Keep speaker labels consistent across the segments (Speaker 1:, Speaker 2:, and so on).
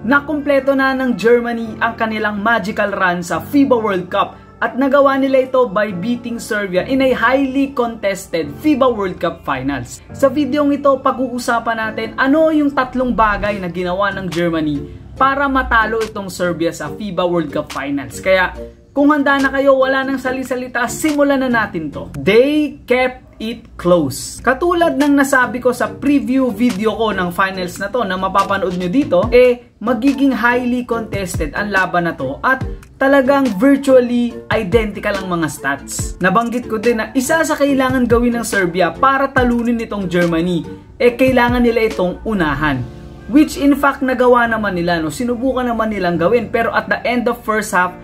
Speaker 1: Nakumpleto na ng Germany ang kanilang magical run sa FIBA World Cup at nagawa nila ito by beating Serbia in a highly contested FIBA World Cup Finals. Sa videong ito, pag-uusapan natin ano yung tatlong bagay na ginawa ng Germany para matalo itong Serbia sa FIBA World Cup Finals. Kaya kung handa na kayo, wala nang sali-salita, simulan na natin to. They kept it close. Katulad ng nasabi ko sa preview video ko ng finals na to na mapapanood nyo dito, magiging highly contested ang laban na to at talagang virtually identical ang mga stats. Nabanggit ko din na isa sa kailangan gawin ng Serbia para talunin itong Germany, kailangan nila itong unahan. Which in fact nagawa naman nila, sinubukan naman nilang gawin, pero at the end of first half,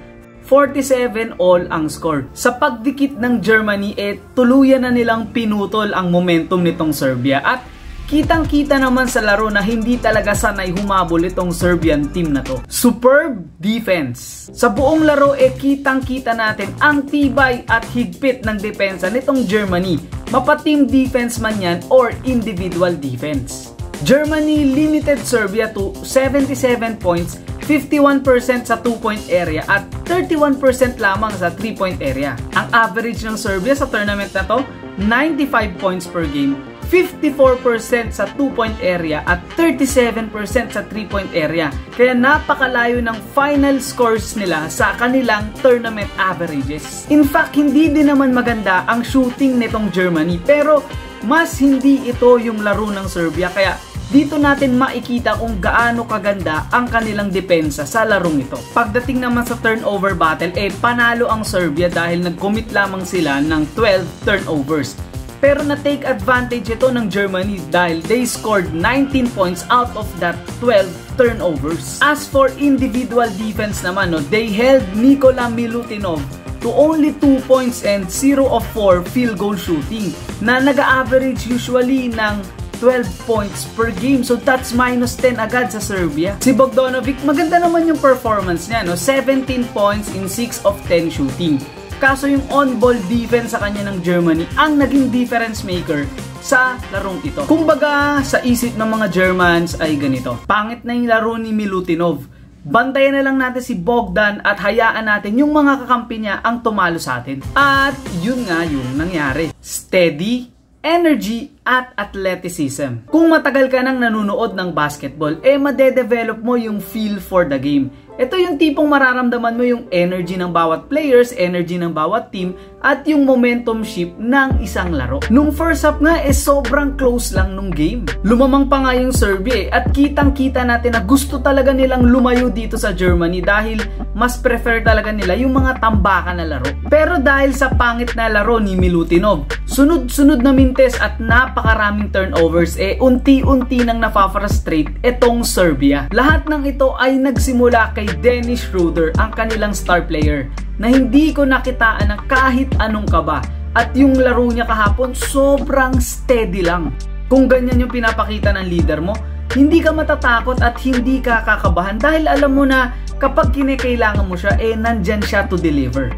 Speaker 1: 47 all ang score. Sa pagdikit ng Germany, tuluyan na nilang pinutol ang momentum nitong Serbia. At kitang-kita naman sa laro na hindi talaga sanay humabol itong Serbian team na to. Superb defense. Sa buong laro, kitang-kita natin ang tibay at higpit ng depensa nitong Germany. Mapa-team defense man yan or individual defense. Germany limited Serbia to 77 points, 51% sa 2-point area at 31% lamang sa 3-point area. Ang average ng Serbia sa tournament na to, 95 points per game, 54% sa 2-point area at 37% sa 3-point area. Kaya napakalayo ng final scores nila sa kanilang tournament averages. In fact, hindi din naman maganda ang shooting nitong Germany, pero mas hindi ito yung laro ng Serbia, kaya dito natin makikita kung gaano kaganda ang kanilang depensa sa larong ito. Pagdating naman sa turnover battle, panalo ang Serbia dahil nag-commit lamang sila ng 12 turnovers. Pero na-take advantage ito ng Germany dahil they scored 19 points out of that 12 turnovers. As for individual defense naman, they held Nikola Milutinov to only 2 points and 0 of 4 field goal shooting na nag-average usually ng 12 points per game. So that's minus 10 agad sa Serbia. Si Bogdanovic, maganda naman yung performance niya, 17 points in 6 of 10 shooting. Kaso yung on-ball defense sa kanya ng Germany ang naging difference maker sa larong ito. Kumbaga, sa isip ng mga Germans ay ganito: pangit na yung laro ni Milutinov, bantayan na lang natin si Bogdan at hayaan natin yung mga kakampi niya ang tumalo sa atin. At yun nga yung nangyari. Steady, energy at athleticism. Kung matagal ka nang nanonood ng basketball, madedevelop mo yung feel for the game. Ito yung tipong mararamdaman mo yung energy ng bawat players, energy ng bawat team, at yung momentum shift ng isang laro. Nung first half nga, sobrang close lang nung game. Lumamang pa nga yung Serbia at kitang-kita natin na gusto talaga nilang lumayo dito sa Germany dahil mas prefer talaga nila yung mga tambakan na laro. Pero dahil sa pangit na laro ni Milutinov, sunod-sunod na mintes at napakaraming turnovers, unti-unti nang napafrustrate itong Serbia. Lahat ng ito ay nagsimula kay Dennis Schroeder, ang kanilang star player, na hindi ko nakitaan ng kahit anong kaba. At yung laro niya kahapon, sobrang steady lang. Kung ganyan yung pinapakita ng leader mo, hindi ka matatakot at hindi ka kakabahan dahil alam mo na kapag kinakailangan mo siya, nandyan siya to deliver.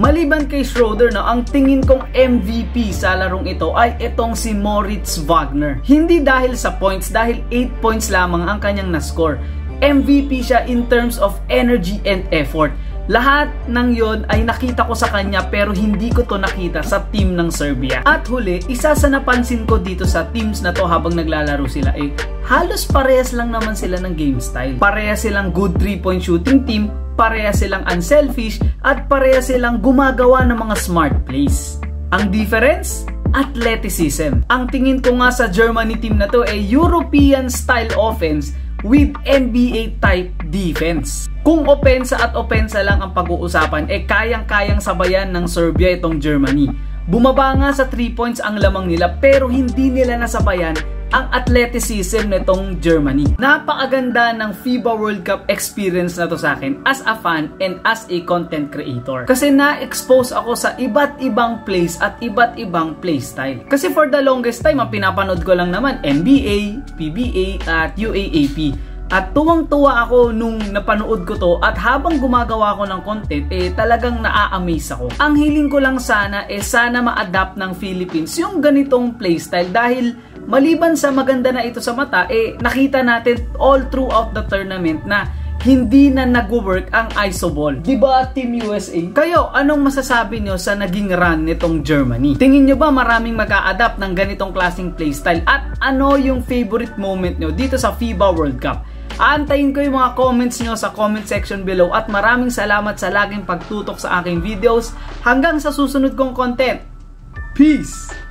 Speaker 1: Maliban kay Schroeder, ang tingin kong MVP sa larong ito ay itong si Moritz Wagner. Hindi dahil sa points, dahil 8 points lamang ang kanyang na-score. MVP siya in terms of energy and effort. Lahat ng yon ay nakita ko sa kanya pero hindi ko to nakita sa team ng Serbia. At huli, isa sa napansin ko dito sa teams na to habang naglalaro sila halos parehas lang naman sila ng game style. Parehas silang good 3-point shooting team, parehas silang unselfish, at parehas silang gumagawa ng mga smart plays. Ang difference? Athleticism. Ang tingin ko nga sa Germany team na to European style offense with NBA type defense. Kung opensa at opensa lang ang pag-uusapan, kayang-kayang sabayan ng Serbia itong Germany. Bumaba nga sa 3 points ang lamang nila pero hindi nila nasabayan ang athleticism nitong Germany. Napakaganda ng FIBA World Cup experience na to sa akin as a fan and as a content creator. Kasi na-expose ako sa iba't ibang plays at iba't ibang play style. Kasi for the longest time, ang pinapanood ko lang naman NBA, PBA at UAAP. At tuwang-tuwa ako nung napanood ko to at habang gumagawa ko ng content, talagang naa-amaze ako. Ang hiling ko lang sana, sana ma-adapt ng Philippines yung ganitong playstyle dahil maliban sa maganda na ito sa mata, nakita natin all throughout the tournament na hindi na nag-work ang isoball. Diba, Team USA? Kayo, anong masasabi nyo sa naging run nitong Germany? Tingin nyo ba maraming mag-a-adapt ng ganitong klaseng playstyle? At ano yung favorite moment nyo dito sa FIBA World Cup? Aantayin ko yung mga comments nyo sa comment section below at maraming salamat sa laging pagtutok sa aking videos. Hanggang sa susunod kong content. Peace!